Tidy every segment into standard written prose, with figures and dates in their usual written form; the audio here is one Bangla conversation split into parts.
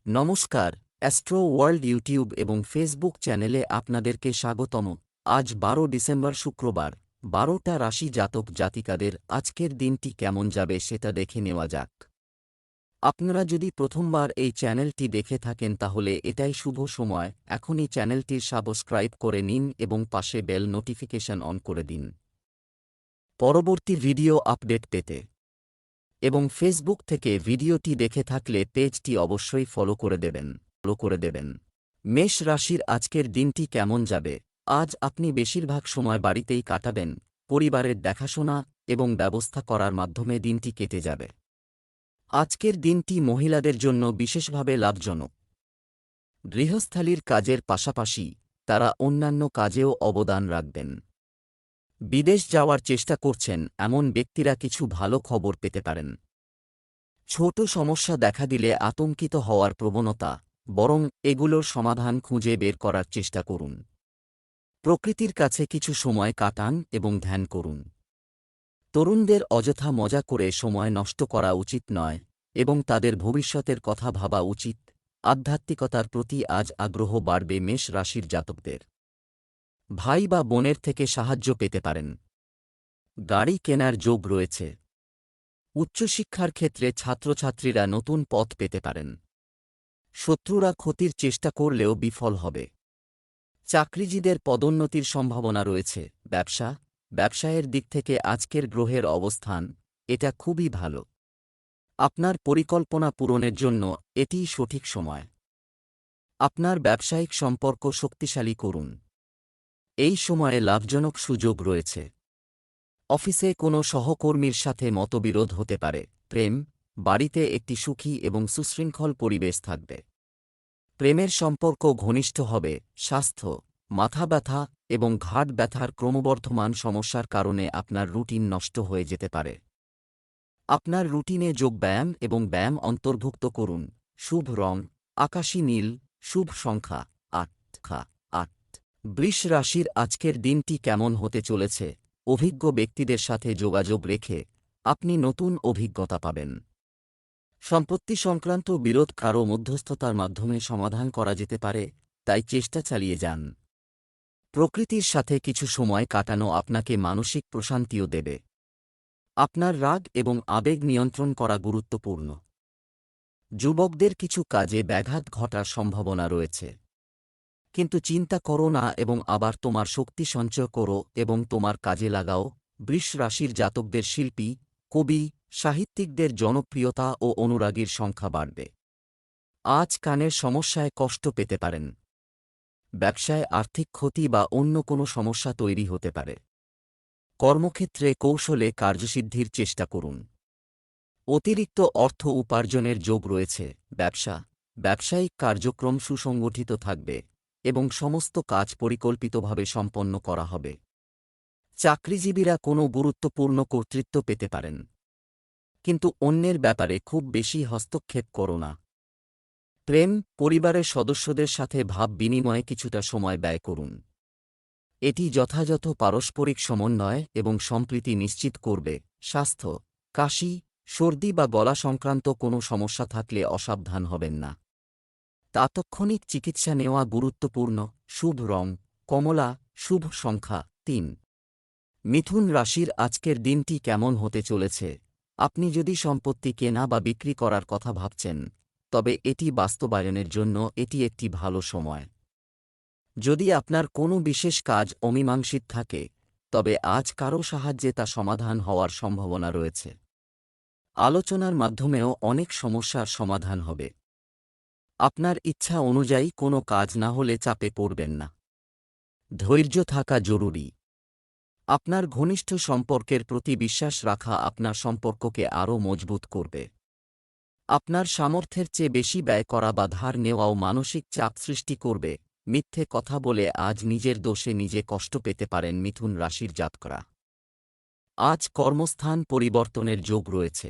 নমস্কার, অ্যাস্ট্রো ওয়ার্ল্ড ইউটিউব এবং ফেসবুক চ্যানেলে আপনাদেরকে স্বাগতম। আজ 12 ডিসেম্বর শুক্রবার, 12টা রাশি জাতক জাতিকাদের আজকের দিনটি কেমন যাবে সেটা দেখে নেওয়া যাক। আপনারা যদি প্রথমবার এই চ্যানেলটি দেখে থাকেন তাহলে এটাই শুভ সময়, এখনই চ্যানেলটির সাবস্ক্রাইব করে নিন এবং পাশে বেল নোটিফিকেশন অন করে দিন পরবর্তী ভিডিও আপডেট পেতে। এবং ফেসবুক থেকে ভিডিওটি দেখে থাকলে পেজটি অবশ্যই ফলো করে দেবেন। মেষ রাশির আজকের দিনটি কেমন যাবে? আজ আপনি বেশিরভাগ সময় বাড়িতেই কাটাবেন, পরিবারের দেখাশোনা এবং ব্যবস্থা করার মাধ্যমে দিনটি কেটে যাবে। আজকের দিনটি মহিলাদের জন্য বিশেষভাবে লাভজনক। গৃহস্থালির কাজের পাশাপাশি তারা অন্যান্য কাজেও অবদান রাখবেন। বিদেশ যাওয়ার চেষ্টা করছেন এমন ব্যক্তিরা কিছু ভালো খবর পেতে পারেন। ছোট সমস্যা দেখা দিলে আতঙ্কিত হওয়ার প্রবণতা, বরং এগুলোর সমাধান খুঁজে বের করার চেষ্টা করুন। প্রকৃতির কাছে কিছু সময় কাটান এবং ধ্যান করুন। তরুণদের অযথা মজা করে সময় নষ্ট করা উচিত নয় এবং তাদের ভবিষ্যতের কথা ভাবা উচিত। আধ্যাত্মিকতার প্রতি আজ আগ্রহ বাড়বে মেষ রাশির জাতকদের। ভাই বা বোনের থেকে সাহায্য পেতে পারেন। গাড়ি কেনার যোগ রয়েছে। উচ্চশিক্ষার ক্ষেত্রে ছাত্রছাত্রীরা নতুন পথ পেতে পারেন। শত্রুরা ক্ষতির চেষ্টা করলেও বিফল হবে। চাকরিজীবীদের পদোন্নতির সম্ভাবনা রয়েছে। ব্যবসায়ের দিক থেকে আজকের গ্রহের অবস্থান এটা খুবই ভালো। আপনার পরিকল্পনা পূরণের জন্য এটিই সঠিক সময়। আপনার ব্যবসায়িক সম্পর্ক শক্তিশালী করুন। এই সময়ে লাভজনক সুযোগ রয়েছে। অফিসে কোনো সহকর্মীর সাথে মতবিরোধ হতে পারে। বাড়িতে একটি সুখী এবং সুশৃঙ্খল পরিবেশ থাকবে। প্রেমের সম্পর্ক ঘনিষ্ঠ হবে। স্বাস্থ্য, মাথা ব্যথা এবং ঘাড় ব্যথার ক্রমবর্ধমান সমস্যার কারণে আপনার রুটিন নষ্ট হয়ে যেতে পারে। আপনার রুটিনে যোগব্যায়াম এবং ব্যায়াম অন্তর্ভুক্ত করুন। শুভ রং আকাশী নীল। শুভ সংখ্যা 8। বৃষ রাশির আজকের দিনটি কেমন হতে চলেছে? অভিজ্ঞ ব্যক্তিদের সাথে যোগাযোগ রেখে আপনি নতুন অভিজ্ঞতা পাবেন। সম্পত্তি সংক্রান্ত বিরোধ কারও মধ্যস্থতার মাধ্যমে সমাধান করা যেতে পারে, তাই চেষ্টা চালিয়ে যান। প্রকৃতির সাথে কিছু সময় কাটানো আপনাকে মানসিক প্রশান্তিও দেবে। আপনার রাগ এবং আবেগ নিয়ন্ত্রণ করা গুরুত্বপূর্ণ। যুবকদের কিছু কাজে ব্যাঘাত ঘটার সম্ভাবনা রয়েছে। কিন্তু চিন্তা করো না এবং আবার তোমার শক্তি সঞ্চয় করো এবং তোমার কাজে লাগাও। বৃষ রাশির জাতকদের শিল্পী, কবি, সাহিত্যিকদের জনপ্রিয়তা ও অনুরাগীর সংখ্যা বাড়বে। আজ কানের সমস্যায় কষ্ট পেতে পারেন। ব্যবসায় আর্থিক ক্ষতি বা অন্য কোনো সমস্যা তৈরি হতে পারে। কর্মক্ষেত্রে কৌশলে কার্যসিদ্ধির চেষ্টা করুন। অতিরিক্ত অর্থ উপার্জনের যোগ রয়েছে। ব্যবসায়িক কার্যক্রম সুসংগঠিত থাকবে এবং সমস্ত কাজ পরিকল্পিতভাবে সম্পন্ন করা হবে। চাকরিজীবীরা কোনো গুরুত্বপূর্ণ কর্তৃত্ব পেতে পারেন। কিন্তু অন্যের ব্যাপারে খুব বেশি হস্তক্ষেপ করো না। পরিবারের সদস্যদের সাথে ভাব বিনিময়ে কিছুটা সময় ব্যয় করুন। এটি যথাযথ পারস্পরিক সমন্বয় এবং সম্প্রীতি নিশ্চিত করবে। স্বাস্থ্য, কাশি, সর্দি বা গলা সংক্রান্ত কোনো সমস্যা থাকলে অসাবধান হবেন না। তাৎক্ষণিক চিকিৎসা নেওয়া গুরুত্বপূর্ণ। শুভ রং কমলা। শুভ সংখ্যা 3। মিথুন রাশির আজকের দিনটি কেমন হতে চলেছে? আপনি যদি সম্পত্তি কেনা বা বিক্রি করার কথা ভাবছেন, তবে এটি বাস্তবায়নের জন্য এটি একটি ভালো সময়। যদি আপনার কোনো বিশেষ কাজ অমীমাংসিত থাকে, তবে আজ কারও সাহায্যে তা সমাধান হওয়ার সম্ভাবনা রয়েছে। আলোচনার মাধ্যমেও অনেক সমস্যার সমাধান হবে। আপনার ইচ্ছা অনুযায়ী কোনো কাজ না হলে চাপে পড়বেন না। ধৈর্য থাকা জরুরি। আপনার ঘনিষ্ঠ সম্পর্কের প্রতি বিশ্বাস রাখা আপনার সম্পর্ককে আরও মজবুত করবে। আপনার সামর্থ্যের চেয়ে বেশি ব্যয় করা বা ধার নেওয়াও মানসিক চাপ সৃষ্টি করবে। মিথ্যে কথা বলে আজ নিজের দোষে নিজে কষ্ট পেতে পারেন মিথুন রাশির জাতকরা। আজ কর্মস্থান পরিবর্তনের যোগ রয়েছে।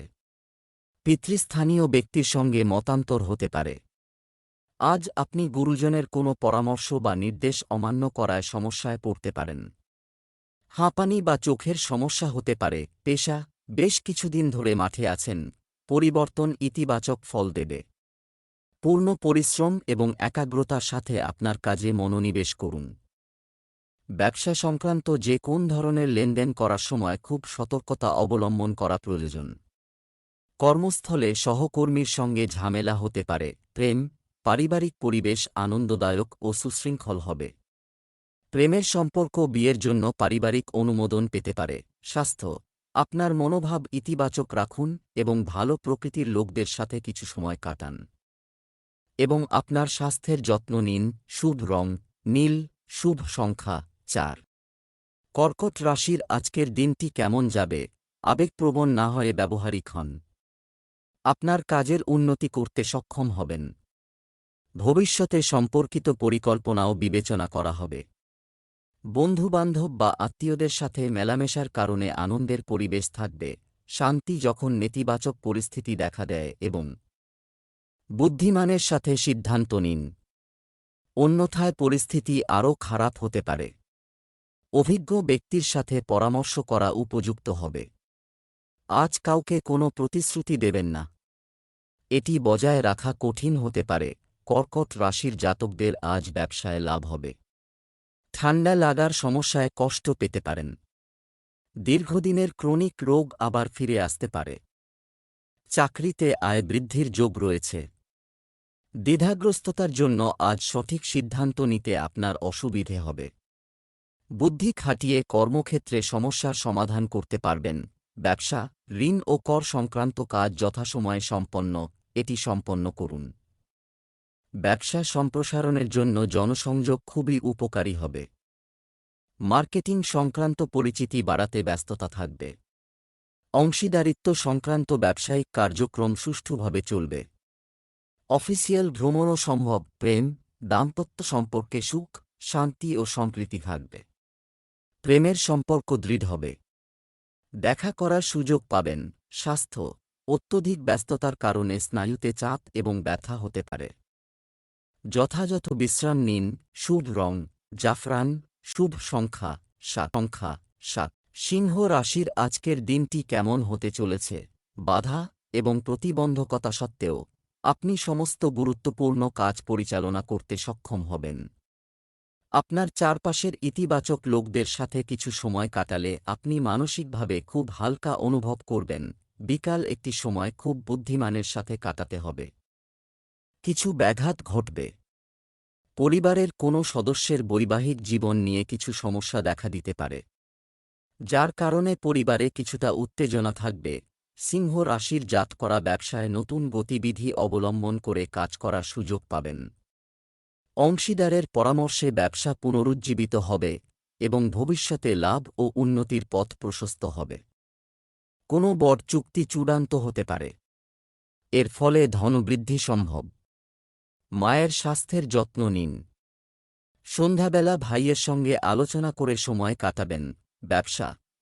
পিতৃস্থানীয় ব্যক্তির সঙ্গে মতান্তর হতে পারে। আজ আপনি গুরুজনের কোনো পরামর্শ বা নির্দেশ অমান্য করায় সমস্যায় পড়তে পারেন। হাঁপানি বা চোখের সমস্যা হতে পারে। বেশ কিছুদিন ধরে মাঠে আছেন, পরিবর্তন ইতিবাচক ফল দেবে। পূর্ণ পরিশ্রম এবং একাগ্রতার সাথে আপনার কাজে মনোনিবেশ করুন। ব্যবসা সংক্রান্ত যে কোন ধরনের লেনদেন করার সময় খুব সতর্কতা অবলম্বন করা প্রয়োজন। কর্মস্থলে সহকর্মীর সঙ্গে ঝামেলা হতে পারে। প্রেম, পারিবারিক পরিবেশ আনন্দদায়ক ও সুশৃঙ্খল হবে। প্রেমের সম্পর্ক বিয়ের জন্য পারিবারিক অনুমোদন পেতে পারে। স্বাস্থ্য, আপনার মনোভাব ইতিবাচক রাখুন এবং ভালো প্রকৃতির লোকদের সাথে কিছু সময় কাটান এবং আপনার স্বাস্থ্যের যত্ন নিন। শুভ রং নীল, শুভ সংখ্যা 4। কর্কট রাশির আজকের দিনটি কেমন যাবে? আবেগপ্রবণ না হয়ে ব্যবহারিক হন। আপনার কাজের উন্নতি করতে সক্ষম হবেন। ভবিষ্যতে সম্পর্কিত পরিকল্পনাও বিবেচনা করা হবে। বন্ধুবান্ধব বা আত্মীয়দের সাথে মেলামেশার কারণে আনন্দের পরিবেশ থাকবে। শান্তি যখন নেতিবাচক পরিস্থিতি দেখা দেয় এবং বুদ্ধিমানের সাথে সিদ্ধান্ত নিন, অন্যথায় পরিস্থিতি আরও খারাপ হতে পারে। অভিজ্ঞ ব্যক্তির সাথে পরামর্শ করা উপযুক্ত হবে। আজ কাউকে কোনো প্রতিশ্রুতি দেবেন না, এটি বজায় রাখা কঠিন হতে পারে। কর্কট রাশির জাতকদের আজ ব্যবসায় লাভ হবে। ঠান্ডা লাগার সমস্যায় কষ্ট পেতে পারেন। দীর্ঘদিনের ক্রনিক রোগ আবার ফিরে আসতে পারে। চাকরিতে আয় বৃদ্ধির যোগ রয়েছে। দ্বিধাগ্রস্ততার জন্য আজ সঠিক সিদ্ধান্ত নিতে আপনার অসুবিধে হবে। বুদ্ধি খাটিয়ে কর্মক্ষেত্রে সমস্যার সমাধান করতে পারবেন। ব্যবসা, ঋণ ও কর সংক্রান্ত কাজ যথাসময়ে সম্পন্ন, এটি সম্পন্ন করুন। ব্যবসা সম্প্রসারণের জন্য জনসংযোগ খুবই উপকারী হবে। মার্কেটিং সংক্রান্ত পরিচিতি বাড়াতে ব্যস্ততা থাকবে। অংশীদারিত্ব সংক্রান্ত ব্যবসায়িক কার্যক্রম সুষ্ঠুভাবে চলবে। অফিসিয়াল ভ্রমণও সম্ভব। প্রেম, দাম্পত্য সম্পর্কে সুখ, শান্তি ও সম্প্রীতি থাকবে। প্রেমের সম্পর্ক দৃঢ় হবে। দেখা করার সুযোগ পাবেন। স্বাস্থ্য, অত্যধিক ব্যস্ততার কারণে স্নায়ুতে চাপ এবং ব্যথা হতে পারে। যথাযথ বিশ্রাম নিন। শুভ রং জাফরান, শুভ সংখ্যা 7। সিংহ রাশির আজকের দিনটি কেমন হতে চলেছে? বাধা এবং প্রতিবন্ধকতা সত্ত্বেও আপনি সমস্ত গুরুত্বপূর্ণ কাজ পরিচালনা করতে সক্ষম হবেন। আপনার চারপাশের ইতিবাচক লোকদের সাথে কিছু সময় কাটালে আপনি মানসিকভাবে খুব হালকা অনুভব করবেন। বিকাল একটি সময় খুব বুদ্ধিমানের সাথে কাটাতে হবে। কিছু ব্যাঘাত ঘটবে। পরিবারের কোনো সদস্যের বৈবাহিক জীবন নিয়ে কিছু সমস্যা দেখা দিতে পারে, যার কারণে পরিবারে কিছুটা উত্তেজনা থাকবে। সিংহ রাশির জাত করা ব্যবসায় নতুন গতিবিধি অবলম্বন করে কাজ করার সুযোগ পাবেন। অংশীদারের পরামর্শে ব্যবসা পুনরুজ্জীবিত হবে এবং ভবিষ্যতে লাভ ও উন্নতির পথ প্রশস্ত হবে। কোনো বড় চুক্তি চূড়ান্ত হতে পারে, এর ফলে ধনবৃদ্ধি সম্ভব। মায়ের স্বাস্থ্যের যত্ন নিন। সন্ধ্যাবেলা ভাইয়ের সঙ্গে আলোচনা করে সময় কাটাবেন।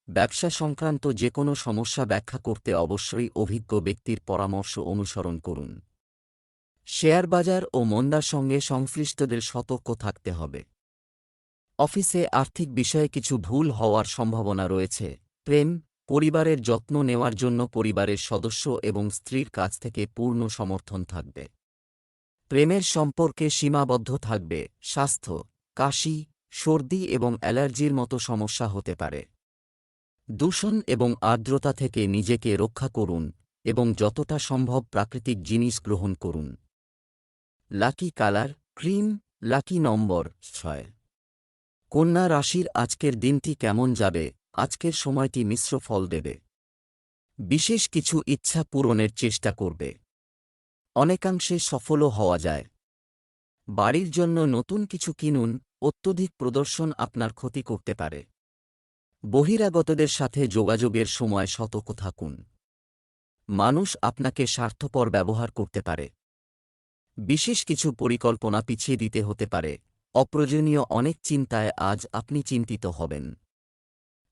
ব্যবসা সংক্রান্ত যে কোনো সমস্যা ব্যাখ্যা করতে অবশ্যই অভিজ্ঞ ব্যক্তির পরামর্শ অনুসরণ করুন। শেয়ার বাজার ও মন্দার সঙ্গে সংশ্লিষ্টদের সতর্ক থাকতে হবে। অফিসে আর্থিক বিষয়ে কিছু ভুল হওয়ার সম্ভাবনা রয়েছে। প্রেম, পরিবারের যত্ন নেওয়ার জন্য পরিবারের সদস্য এবং স্ত্রীর কাছ থেকে পূর্ণ সমর্থন থাকবে। প্রেমের সম্পর্কে সীমাবদ্ধ থাকবে। স্বাস্থ্য, কাশি, সর্দি এবং অ্যালার্জির মতো সমস্যা হতে পারে। দূষণ এবং আর্দ্রতা থেকে নিজেকে রক্ষা করুন এবং যতটা সম্ভব প্রাকৃতিক জিনিস গ্রহণ করুন। লাকি কালার ক্রিম, লাকি নম্বর 6। কন্যা রাশির আজকের দিনটি কেমন যাবে? আজকের সময়টি মিশ্র ফল দেবে। বিশেষ কিছু ইচ্ছা পূরণের চেষ্টা করবে। অনেকাংশে সফলও হওয়া যায়। বাড়ির জন্য নতুন কিছু কিনুন। অত্যধিক প্রদর্শন আপনার ক্ষতি করতে পারে। বহিরাগতদের সাথে যোগাযোগের সময় সতর্ক থাকুন। মানুষ আপনাকে স্বার্থপর ব্যবহার করতে পারে। বিশেষ কিছু পরিকল্পনা পিছিয়ে দিতে হতে পারে। অপ্রয়োজনীয় অনেক চিন্তায় আজ আপনি চিন্তিত হবেন।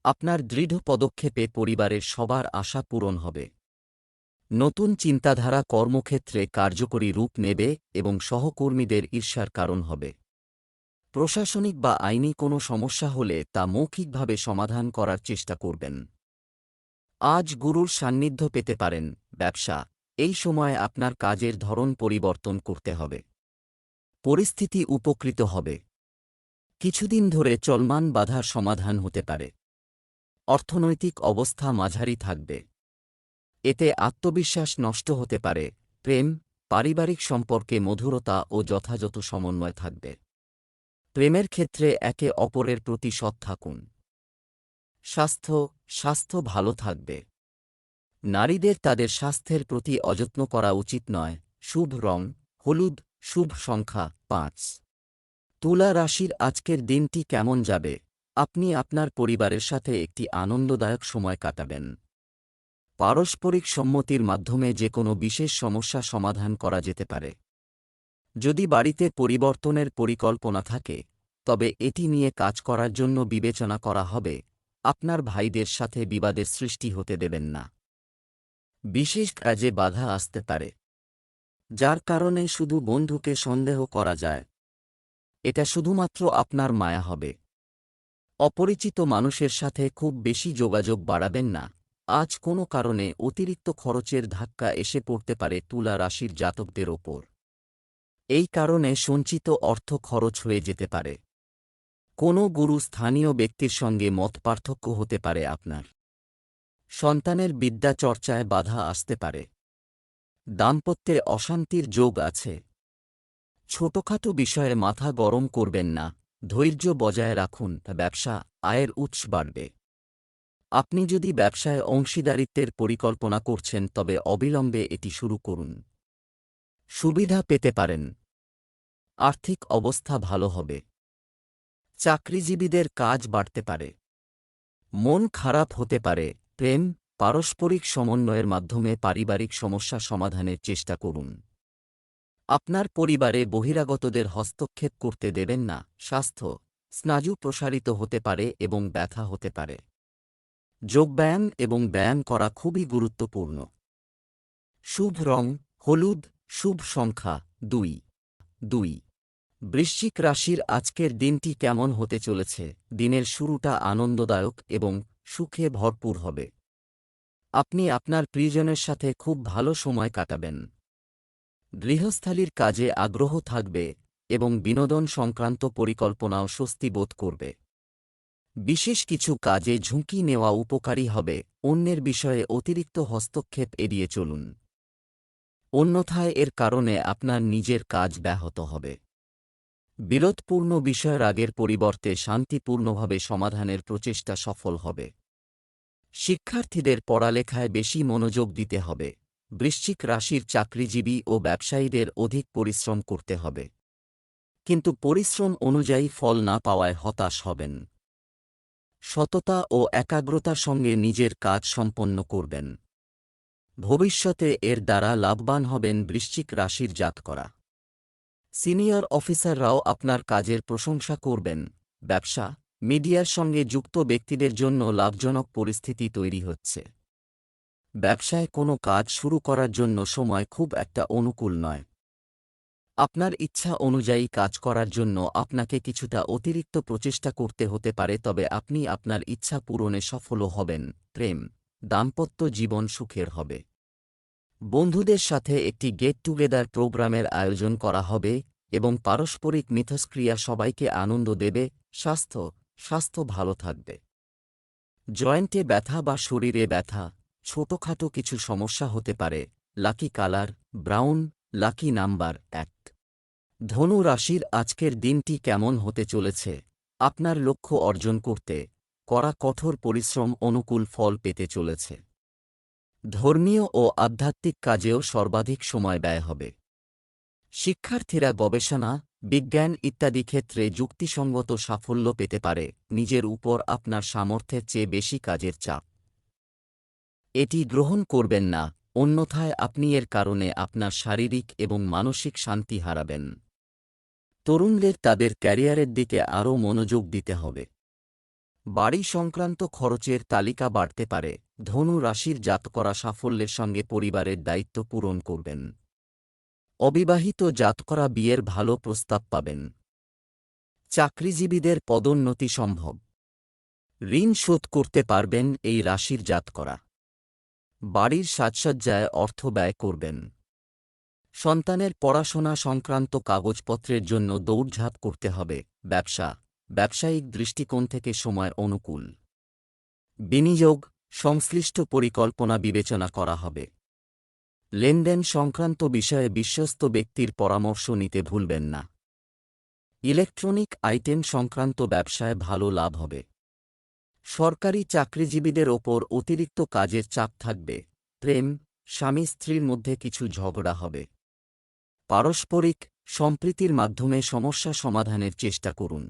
আপনার দৃঢ় পদক্ষেপে পরিবারের সবার আশা পূরণ হবে। নতুন চিন্তাধারা কর্মক্ষেত্রে কার্যকরী রূপ নেবে এবং সহকর্মীদের ঈর্ষার কারণ হবে। প্রশাসনিক বা আইনি কোনো সমস্যা হলে তা মৌখিকভাবে সমাধান করার চেষ্টা করবেন। আজ গুরুর সান্নিধ্য পেতে পারেন। ব্যবসা, এই সময় আপনার কাজের ধরন পরিবর্তন করতে হবে। পরিস্থিতি উপকৃত হবে। কিছুদিন ধরে চলমান বাধার সমাধান হতে পারে। অর্থনৈতিক অবস্থা মাঝারি থাকবে। এতে আত্মবিশ্বাস নষ্ট হতে পারে। প্রেম, পারিবারিক সম্পর্কে মধুরতা ও যথাযথ সমন্বয় থাকবে। প্রেমের ক্ষেত্রে একে অপরের প্রতি সৎ থাকুন। স্বাস্থ্য ভালো থাকবে। নারীদের তাদের স্বাস্থ্যের প্রতি অযত্ন করা উচিত নয়। শুভ রং হলুদ, শুভ সংখ্যা 5। তুলা রাশির আজকের দিনটি কেমন যাবে? আপনি আপনার পরিবারের সাথে একটি আনন্দদায়ক সময় কাটাবেন। পারস্পরিক সম্মতির মাধ্যমে যে কোনো বিশেষ সমস্যা সমাধান করা যেতে পারে। যদি বাড়িতে পরিবর্তনের পরিকল্পনা থাকে, তবে এটি নিয়ে কাজ করার জন্য বিবেচনা করা হবে। আপনার ভাইদের সাথে বিবাদের সৃষ্টি হতে দেবেন না। বিশেষ কাজে বাধা আসতে পারে, যার কারণে শুধু বন্ধুকে সন্দেহ করা যায়। এটা শুধুমাত্র আপনার মায়া হবে। অপরিচিত মানুষের সাথে খুব বেশি যোগাযোগ বাড়াবেন না। আজ কোনো কারণে অতিরিক্ত খরচের ধাক্কা এসে পড়তে পারে তুলা রাশির জাতকদের ওপর। এই কারণে সঞ্চিত অর্থ খরচ হয়ে যেতে পারে। কোনো গুরু স্থানীয় ব্যক্তির সঙ্গে মতপার্থক্য হতে পারে আপনার। সন্তানের বিদ্যা চর্চায় বাধা আসতে পারে। দাম্পত্যে অশান্তির যোগ আছে। ছোটখাটো বিষয়ে মাথা গরম করবেন না। ধৈর্য বজায় রাখুন। ব্যবসা, আয়ের উৎস বাড়বে। আপনি যদি ব্যবসায় অংশীদারিত্বের পরিকল্পনা করছেন, তবে অবিলম্বে এটি শুরু করুন। সুবিধা পেতে পারেন। আর্থিক অবস্থা ভালো হবে। চাকরিজীবীদের কাজ বাড়তে পারে। মন খারাপ হতে পারে। প্রেম, পারস্পরিক সমন্বয়ের মাধ্যমে পারিবারিক সমস্যা সমাধানের চেষ্টা করুন। আপনার পরিবারে বহিরাগতদের হস্তক্ষেপ করতে দেবেন না। স্বাস্থ্য, স্নায়ু প্রসারিত হতে পারে এবং ব্যথা হতে পারে। যোগব্যায়াম এবং ব্যায়াম করা খুবই গুরুত্বপূর্ণ। শুভ রং হলুদ, শুভ সংখ্যা 2। বৃশ্চিক রাশির আজকের দিনটি কেমন হতে চলেছে? দিনের শুরুটা আনন্দদায়ক এবং সুখে ভরপুর হবে। আপনি আপনার প্রিয়জনের সাথে খুব ভালো সময় কাটাবেন। গৃহস্থালির কাজে আগ্রহ থাকবে এবং বিনোদন সংক্রান্ত পরিকল্পনাও স্বস্তি বোধ করবে। বিশেষ কিছু কাজে ঝুঁকি নেওয়া উপকারী হবে। অন্যের বিষয়ে অতিরিক্ত হস্তক্ষেপ এড়িয়ে চলুন। অন্যথায় এর কারণে আপনার নিজের কাজ ব্যাহত হবে। বিরোধপূর্ণ বিষয় রাগের পরিবর্তে শান্তিপূর্ণভাবে সমাধানের প্রচেষ্টা সফল হবে। শিক্ষার্থীদের পড়ালেখায় বেশি মনোযোগ দিতে হবে। বৃশ্চিক রাশির চাকরিজীবী ও ব্যবসায়ীদের অধিক পরিশ্রম করতে হবে, কিন্তু পরিশ্রম অনুযায়ী ফল না পাওয়ায় হতাশ হবেন। সততা ও একাগ্রতার সঙ্গে নিজের কাজ সম্পন্ন করবেন। ভবিষ্যতে এর দ্বারা লাভবান হবেন বৃশ্চিক রাশির জাতকরা। সিনিয়র অফিসাররাও আপনার কাজের প্রশংসা করবেন। ব্যবসা, মিডিয়ার সঙ্গে যুক্ত ব্যক্তিদের জন্য লাভজনক পরিস্থিতি তৈরি হচ্ছে। ব্যবসায় কোনো কাজ শুরু করার জন্য সময় খুব একটা অনুকূল নয়। আপনার ইচ্ছা অনুযায়ী কাজ করার জন্য আপনাকে কিছুটা অতিরিক্ত প্রচেষ্টা করতে হতে পারে, তবে আপনি আপনার ইচ্ছা পূরণে সফলও হবেন। প্রেম, দাম্পত্য জীবন সুখের হবে। বন্ধুদের সাথে একটি গেট টুগেদার প্রোগ্রামের আয়োজন করা হবে এবং পারস্পরিক মিথস্ক্রিয়া সবাইকে আনন্দ দেবে। স্বাস্থ্য ভালো থাকবে। জয়েন্টে ব্যথা বা শরীরে ব্যথা, ছোটখাটো কিছু সমস্যা হতে পারে। Lucky colour brown, lucky number 1। ধনু রাশির আজকের দিনটি কেমন হতে চলেছে? আপনার লক্ষ্য অর্জন করতে করা কঠোর পরিশ্রম অনুকূল ফল পেতে চলেছে। ধর্মীয় ও আধ্যাত্মিক কাজেও সর্বাধিক সময় ব্যয় হবে। শিক্ষার্থীরা গবেষণা, বিজ্ঞান ইত্যাদি ক্ষেত্রে যুক্তিসঙ্গত সাফল্য পেতে পারে। নিজের উপর আপনার সামর্থ্যের চেয়ে বেশি কাজের চাপ। এটি গ্রহণ করবেন না, অন্যথায় আপনি এর কারণে আপনার শারীরিক এবং মানসিক শান্তি হারাবেন। তরুণদের তাদের ক্যারিয়ারের দিকে আরও মনোযোগ দিতে হবে। বাড়ি সংক্রান্ত খরচের তালিকা বাড়তে পারে। ধনু রাশির জাতকরা সাফল্যের সঙ্গে পরিবারের দায়িত্ব পূরণ করবেন। অবিবাহিত জাতকরা বিয়ের ভালো প্রস্তাব পাবেন। চাকরিজীবীদের পদোন্নতি সম্ভব। ঋণ শোধ করতে পারবেন এই রাশির জাতকরা। বাড়ির সাজসজ্জায় অর্থ ব্যয় করবেন। সন্তানের পড়াশোনা সংক্রান্ত কাগজপত্রের জন্য দৌড়ঝাঁপ করতে হবে। ব্যবসায়িক দৃষ্টিকোণ থেকে সময় অনুকূল। বিনিয়োগ সংশ্লিষ্ট পরিকল্পনা বিবেচনা করা হবে। লেনদেন সংক্রান্ত বিষয়ে বিশ্বস্ত ব্যক্তির পরামর্শ নিতে ভুলবেন না। ইলেকট্রনিক আইটেম সংক্রান্ত ব্যবসায় ভালো লাভ হবে। সরকারি চাকরিজীবীদের ওপর অতিরিক্ত কাজের চাপ থাকবে। প্রেম স্বামী স্ত্রীর মধ্যে কিছু ঝগড়া হবে। পারস্পরিক সম্প্রীতির মাধ্যমে সমস্যা সমাধানের চেষ্টা করুন।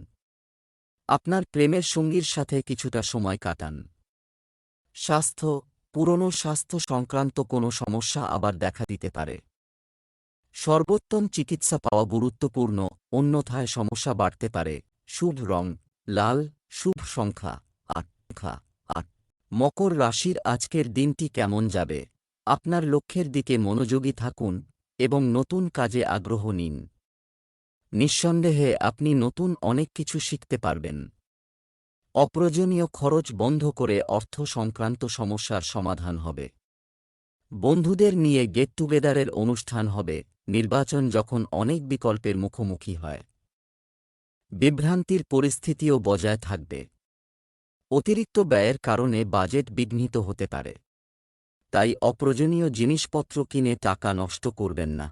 আপনার প্রেমের সঙ্গীর সাথে কিছুটা সময় কাটান। স্বাস্থ্য পুরনো স্বাস্থ্য সংক্রান্ত কোনো সমস্যা আবার দেখা দিতে পারে। সর্বোত্তম চিকিৎসা পাওয়া গুরুত্বপূর্ণ, অন্যথায় সমস্যা বাড়তে পারে। শুভ রং লাল, শুভ সংখ্যা ৮। মকর রাশির আজকের দিনটি কেমন যাবে? আপনার লক্ষ্যের দিকে মনোযোগী থাকুন এবং নতুন কাজে আগ্রহ নিন। নিঃসন্দেহে আপনি নতুন অনেক কিছু শিখতে পারবেন। অপ্রয়োজনীয় খরচ বন্ধ করে অর্থ সংক্রান্ত সমস্যার সমাধান হবে। বন্ধুদের নিয়ে গেট টুগেদারের অনুষ্ঠান হবে। নির্বাচন যখন অনেক বিকল্পের মুখোমুখি হয়, বিভ্রান্তির পরিস্থিতিও বজায় থাকবে। অতিরিক্ত ব্যয়ের কারণে বাজেট বিঘ্নিত হতে পারে, তাই অপ্রয়োজনীয় জিনিসপত্র কিনে টাকা নষ্ট করবেন না।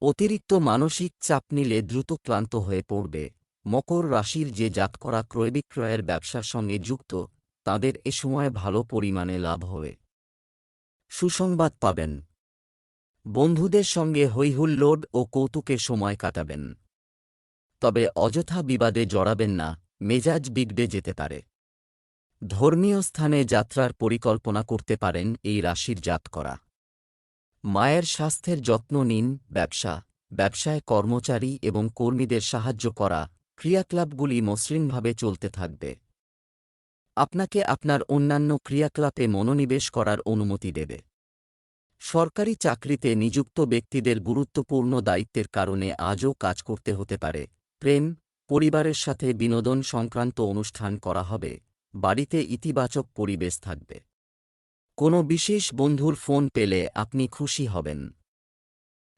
অতিরিক্ত মানসিক চাপ নিলে দ্রুত ক্লান্ত হয়ে পড়বে। মকর রাশির যে জাতকরা ক্রয়বিক্রয়ের ব্যবসার সঙ্গে যুক্ত, তাদের এ সময় ভালো পরিমাণে লাভ হবে। সুসংবাদ পাবেন। বন্ধুদের সঙ্গে হৈহুল্লোড় ও কৌতুকে সময় কাটাবেন। তবে অযথা বিবাদে জড়াবেন না, মেজাজ বিগড়ে যেতে পারে। ধর্মীয় স্থানে যাত্রার পরিকল্পনা করতে পারেন এই রাশির জাতকরা। মায়ের স্বাস্থ্যের যত্ন নিন। ব্যবসায় কর্মচারী এবং কর্মীদের সাহায্য করা, ক্রিয়াকলাপগুলি মসৃণভাবে চলতে থাকবে। আপনাকে আপনার অন্যান্য ক্রিয়াকলাপে মনোনিবেশ করার অনুমতি দেবে। সরকারি চাকরিতে নিযুক্ত ব্যক্তিদের গুরুত্বপূর্ণ দায়িত্বের কারণে আজও কাজ করতে হতে পারে। প্রেম পরিবারের সাথে বিনোদন সংক্রান্ত অনুষ্ঠান করা হবে। বাড়িতে ইতিবাচক পরিবেশ থাকবে। কোনো বিশেষ বন্ধুর ফোন পেলে আপনি খুশি হবেন।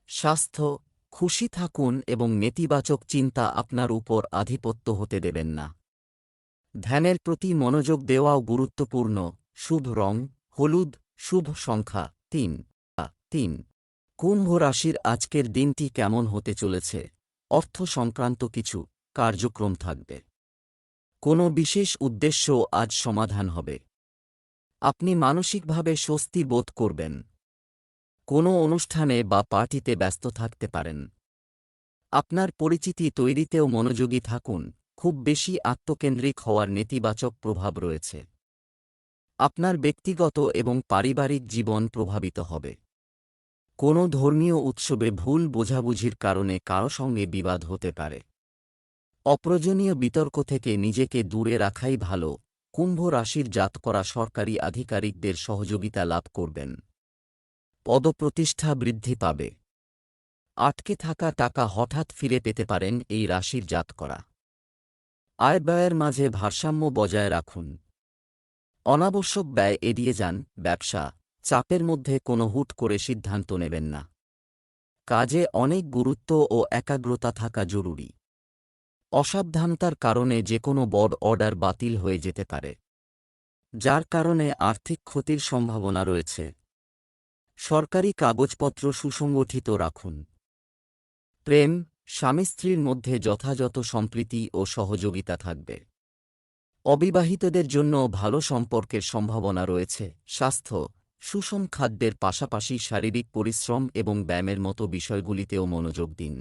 স্বাস্থ্য খুশি থাকুন এবং নেতিবাচক চিন্তা আপনার উপর আধিপত্য হতে দেবেন না। ধ্যানের প্রতি মনোযোগ দেওয়াও গুরুত্বপূর্ণ। শুভ রং হলুদ, শুভ সংখ্যা ৩। কুম্ভ রাশির আজকের দিনটি কেমন হতে চলেছে? অর্থ সংক্রান্ত কিছু কার্যক্রম থাকবে। কোনো বিশেষ উদ্দেশ্য আজ সমাধান হবে। আপনি মানসিকভাবে স্বস্তি বোধ করবেন। কোনো অনুষ্ঠানে বা পার্টিতে ব্যস্ত থাকতে পারেন। আপনার পরিচিতি তৈরিতেও মনোযোগী থাকুন। খুব বেশি আত্মকেন্দ্রিক হওয়ার নেতিবাচক প্রভাব রয়েছে। আপনার ব্যক্তিগত এবং পারিবারিক জীবন প্রভাবিত হবে। কোনো ধর্মীয় উৎসবে ভুল বোঝাবুঝির কারণে কারো সঙ্গে বিবাদ হতে পারে। অপ্রয়োজনীয় বিতর্ক থেকে নিজেকে দূরে রাখাই ভালো। কুম্ভ রাশির জাতকরা সরকারি আধিকারিকদের সহযোগিতা লাভ করবেন। পদপ্রতিষ্ঠা বৃদ্ধি পাবে। আটকে থাকা টাকা হঠাৎ ফিরে পেতে পারেন এই রাশির জাতকরা। আয় ব্যয়ের মাঝে ভারসাম্য বজায় রাখুন। অনাবশ্যক ব্যয় এড়িয়ে যান। ব্যবসা চাপের মধ্যে কোনো হুট করে সিদ্ধান্ত নেবেন না। কাজে অনেক গুরুত্ব ও একাগ্রতা থাকা জরুরি। অসাবধানতার কারণে যে কোনো বড় অর্ডার বাতিল হয়ে যেতে পারে, যার কারণে আর্থিক ক্ষতির সম্ভাবনা রয়েছে। সরকারি কাগজপত্র সুসংগঠিত রাখুন। প্রেম স্বামী স্ত্রীর মধ্যে যথাযথ সম্প্রীতি ও সহযোগিতা থাকবে। অবিবাহিতদের জন্য ভালো সম্পর্কের সম্ভাবনা রয়েছে। স্বাস্থ্য সুষম খাদ্যের পাশাপাশি শারীরিক পরিশ্রম এবং ব্যায়ামের মতো বিষয়গুলিতেও মনোযোগ দিন।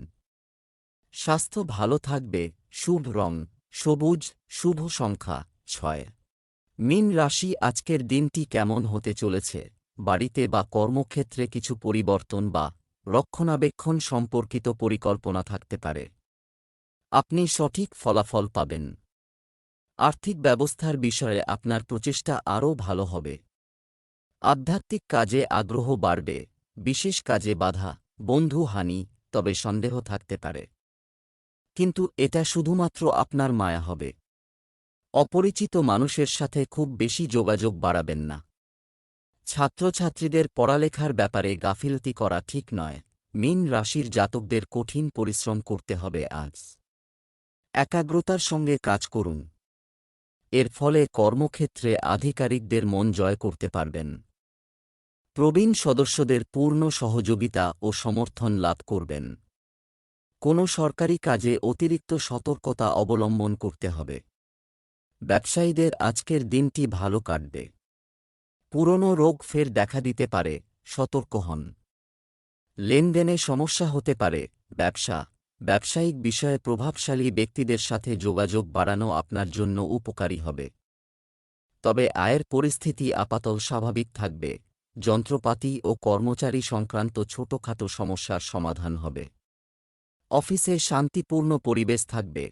স্বাস্থ্য ভালো থাকবে। শুভ রং সবুজ, শুভ সংখ্যা ৬। মীন রাশি আজকের দিনটি কেমন হতে চলেছে? বাড়িতে বা কর্মক্ষেত্রে কিছু পরিবর্তন বা রক্ষণাবেক্ষণ সম্পর্কিত পরিকল্পনা থাকতে পারে। আপনি সঠিক ফলাফল পাবেন। আর্থিক ব্যবস্থার বিষয়ে আপনার প্রচেষ্টা আরও ভালো হবে। আধ্যাত্মিক কাজে আগ্রহ বাড়বে। বিশেষ কাজে বাধা, বন্ধু হানি, তবে সন্দেহ থাকতে পারে, কিন্তু এটা শুধুমাত্র আপনার মায়া হবে। অপরিচিত মানুষের সাথে খুব বেশি যোগাযোগ বাড়াবেন না। ছাত্রছাত্রীদের পড়ালেখার ব্যাপারে গাফিলতি করা ঠিক নয়। মীন রাশির জাতকদের কঠিন পরিশ্রম করতে হবে আজ। একাগ্রতার সঙ্গে কাজ করুন। এর ফলে কর্মক্ষেত্রে আধিকারিকদের মন জয় করতে পারবেন। প্রবীণ সদস্যদের পূর্ণ সহযোগিতা ও সমর্থন লাভ করবেন। কোনো সরকারি কাজে অতিরিক্ত সতর্কতা অবলম্বন করতে হবে। ব্যবসায়ীদের আজকের দিনটি ভালো কাটবে। পুরনো রোগ ফের দেখা দিতে পারে, সতর্ক হন। লেনদেনে সমস্যা হতে পারে। ব্যবসায়িক বিষয়ে প্রভাবশালী ব্যক্তিদের সাথে যোগাযোগ বাড়ানো আপনার জন্য উপকারী হবে। তবে আয়ের পরিস্থিতি আপাতত স্বাভাবিক থাকবে। যন্ত্রপাতি ও কর্মচারী সংক্রান্ত ছোটখাটো সমস্যার সমাধান হবে। অফিসে শান্তিপূর্ণ পরিবেশ থাকবে।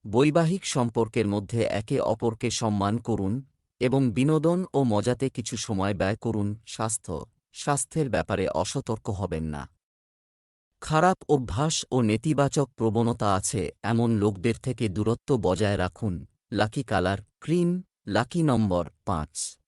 বৈবাহিক সম্পর্কের মধ্যে একে অপরকে সম্মান করুন এবং বিনোদন ও মজাতে কিছু সময় ব্যয় করুন। স্বাস্থ্যের ব্যাপারে অসতর্ক হবেন না। খারাপ অভ্যাস ও নেতিবাচক প্রবণতা আছে এমন লোকদের থেকে দূরত্ব বজায় রাখুন। লাকি কালার ক্রিম, লাকি নম্বর 5।